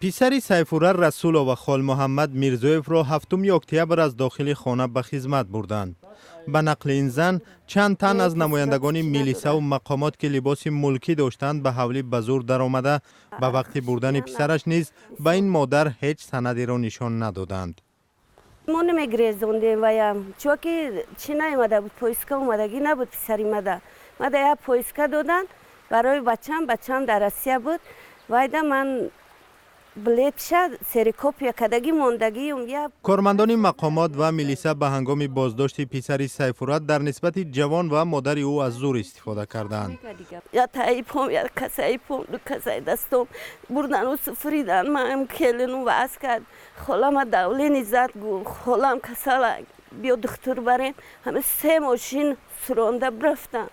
پسر سیفوره رسول و خال محمد میرزویف را 7 اکتبر از داخل خانه به خدمت بردند. به نقل این زن چند تن از نمایندگان میلیسا و مقامات که لباس ملکی داشتند به حولی به زور درآمده به وقت بردن پسرش نیز به این مادر هیچ سندی را نشان ندادند. ما نمیگریزوندیم ویم چون که چی نیومده بود، پویسکا اومدگی نبود، پسری مده یک پویسکا دادن برای بچم در روسیه بود. وایده من بلیت شد سریکوپیا کدگی موندگی کارمندان مقامات و میلیسا به هنگام بازداشت پسر سیفوره در نسبت جوان و مادر او از زور استفاده کردند. یا تایپم یا کسایپم دو کسای دستم بردن و سفریدن من کلنو واس کرد. خالم دولینی زد گو خالم کسالا بیا دکتر بریم همه 3 ماشین سرانده برفتن.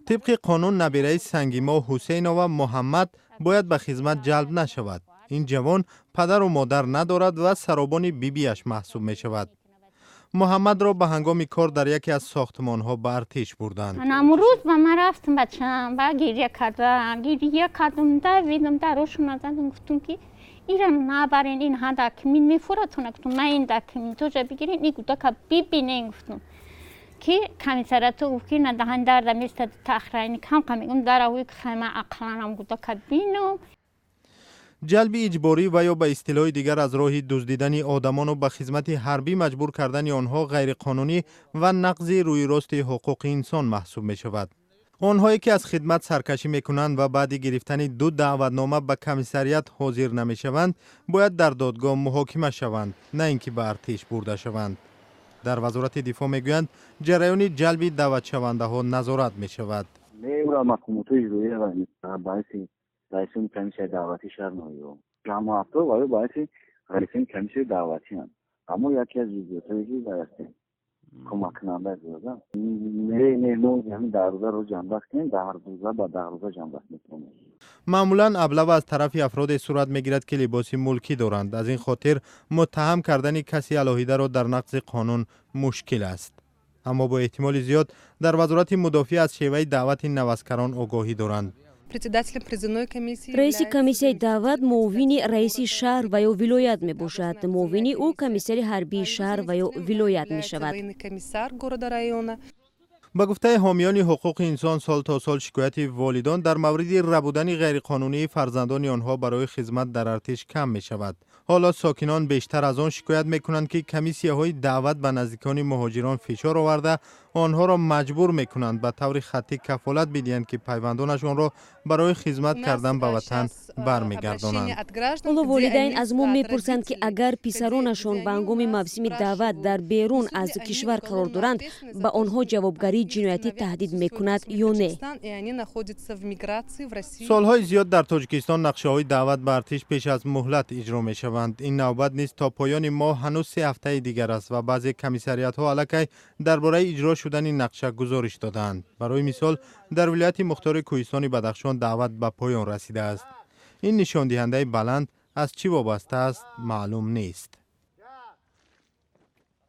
طبق قانون نبیره سنگیما حسین و محمد باید به خدمت جلب نشود. این جوان پدر و مادر ندارد و سرابان بیبیش محسوب می شود. محمد را به هنگام کار در یکی از ساختمان ها به ارتش بردند. امروز با من رفتم بچم با گریه کردم دویدم درشون زدم گفتم که ایران نبرین این ها دکمین میفورتونه گفتم من این دکمین تو جا بگیرین این گودا که ببینین گفتم که کمیسراتو گفت که ندهن در دمیست تخرینی کم میگم در اوی خیمه عقلانم گودا که بینم. جلب اجباری و یا به اصطلاح دیگر از راه دزدیدن آدمان و به خدمت حربی مجبور کردن آنها غیر قانونی و نقض روی راست حقوق انسان محسوب می شود. آنهایی که از خدمت سرکشی می کنند و بعد گرفتن 2 دعوتنامه به کمیسریت حاضر نمی شوند باید در دادگاه محاکمه شوند، نه اینکه به ارتش برده شوند. در وزارت دفاع می گویند جریان جلب دعوت شونده ها نظارت می شود. رئیسین کمیسیون دعوتی شهر نویو جامعه افراد ولی باعث رئیسین کمیسیون دعوتی هم اما یکی از جزئیاتی داشته کمک کننده بود. نه یعنی در روز جمع بستیم در روز با در روز جمع بستیم. معمولا ابلاغ از طرف افراد صورت میگیرد که لباس ملکی دارند. از این خاطر متهم کردن کسی علاهیده را در نقض قانون مشکل است. اما با احتمال زیاد در وزارت مدافع از شیوه دعوت نوسکران آگاهی دارند. رئیس کمیسیون دعوت معاون رئیس شهر و یا ولایت می باشد. معاون او کمیسر حربی شهر و یا ولایت می شود. با گفته حامیان حقوق انسان سال تا سال شکایت والدان در مورد ربودن غیرقانونی فرزندان آنها برای خدمت در ارتش کم می شود. حالا ساکنان بیشتر از آن شکایت می کنند که کمیسیه‌های دعوت به نزدیکان مهاجران فشار آورده آنها را مجبور می کنند به طور خطی کفالت بدهند که پیوندانشان را برای خدمت کردن به وطن برمیگردانند. حالا والدین از ما میپرسند که اگر پسرانشان به هنگام موسم دعوت در بیرون از کشور قرار دارند به آنها جوابگری جنایتی تهدید میکند یا نه. سالهای زیاد در تاجیکستان نقشه‌های دعوت به ارتش پیش از مهلت اجرا میشوند. این نوبت نیز تا پایان ماه هنوز 3 هفته دیگر است و بعضی کمیسریات‌ها الکی درباره اجرا شدن این نقشه گزارش دادند. برای مثال در ولایت مختار کوهستان بدخشان دعوت به پایان رسیده است. این نشان دهنده بلند از چی وابسته است معلوم نیست.